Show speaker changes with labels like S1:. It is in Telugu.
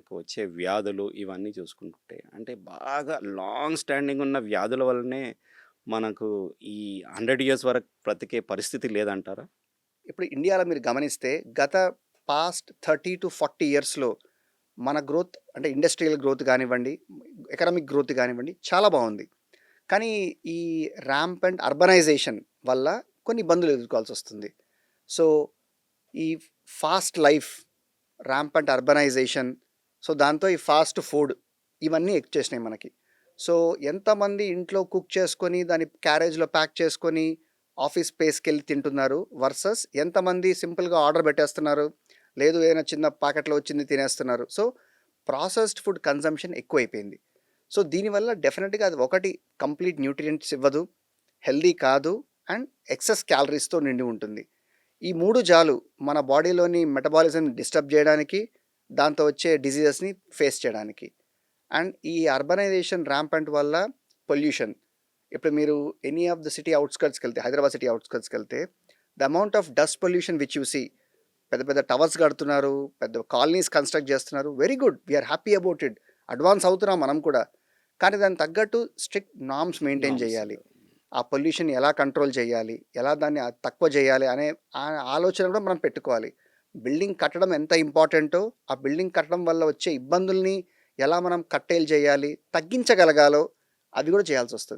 S1: మనకు వచ్చే వ్యాధులు ఇవన్నీ చూసుకుంటుంటే అంటే బాగా లాంగ్ స్టాండింగ్ ఉన్న వ్యాధుల వల్లనే మనకు ఈ 100 ఇయర్స్ వరకు బ్రతికే పరిస్థితి లేదంటారా?
S2: ఇప్పుడు ఇండియాలో మీరు గమనిస్తే గత పాస్ట్ 30-40 ఇయర్స్‌లో మన గ్రోత్ అంటే ఇండస్ట్రియల్ గ్రోత్ గానివ్వండి, ఎకనామిక్ గ్రోత్ గానివ్వండి చాలా బావుంది. కానీ ఈ ర్యాంపెంట్ అర్బనైజేషన్ వల్ల కొన్ని ఇబ్బందులు ఎదుర్కోవాల్సొస్తుంది. సో, ఈ fast life, rampant urbanisation, so దాంతో ఈ ఫాస్ట్ ఫుడ్ ఇవన్నీ ఎక్కేసినాయి మనకి. సో, ఎంతమంది ఇంట్లో కుక్ చేసుకొని దాన్ని క్యారేజ్‌లో ప్యాక్ చేసుకొని ఆఫీస్ స్పేస్‌కెళ్ళి తింటున్నారు వర్సెస్ ఎంతమంది సింపుల్‌గా ఆర్డర్ పెట్టేస్తున్నారు. లేదు ఏదైనా చిన్న ప్యాకెట్‌లో వచ్చింది తినేస్తున్నారు. సో, ప్రాసెస్డ్ ఫుడ్ కన్జంప్షన్ ఎక్కువైపోయింది. సో, దీనివల్ల డెఫినిట్‌గా అది ఒకటి కంప్లీట్ న్యూట్రియంట్స్ ఇవ్వదు, హెల్తీ కాదు అండ్ ఎక్సెస్ క్యాలరీస్‌తో నిండి ఉంటుంది. ఈ 3 జాలు మన బాడీలోని మెటబాలిజంని డిస్టర్బ్ జేయడానికి, దాంతో వచ్చే డిసీజెస్‌ని ఫేస్ చేయడానికి. అండ్ ఈ అర్బనైజేషన్ ర్యాంపెంట్ వల్ల పొల్యూషన్. ఇప్పుడు మీరు ఎనీ ఆఫ్ ద సిటీ ఔట్‌స్కర్ట్స్‌కెళ్తే, హైదరాబాద్ సిటీ ఔట్‌స్కర్ట్స్‌కెళ్తే the amount of dust pollution which you see, పెద్ద పెద్ద టవర్స్ కడుతున్నారు, పెద్ద కాలనీస్ కన్‌స్ట్రక్ట్ చేస్తున్నారు. Very good. We are happy about it. Advance అవుతున్నాం మనం కూడా. కానీ దానికి తగ్గట్టు స్ట్రిక్ట్ నార్మ్స్ మెయింటైన్
S1: నార్మ్స్.
S2: చేయాలి. ఆ పొల్యూషన్ ఎలా కంట్రోల్ చేయాలి, ఎలా దాన్ని తక్కువ చేయాలి అనే ఆలోచన కూడా మనం పెట్టుకోవాలి. బిల్డింగ్ కట్టడం ఎంత ఇంపార్టెంటో, ఆ బిల్డింగ్ కట్టడం వల్ల వచ్చే ఇబ్బందుల్ని ఎలా మనం కట్టేలు చేయాలి, తగ్గించగలగాలో అవి కూడా చేయాల్సొస్తది.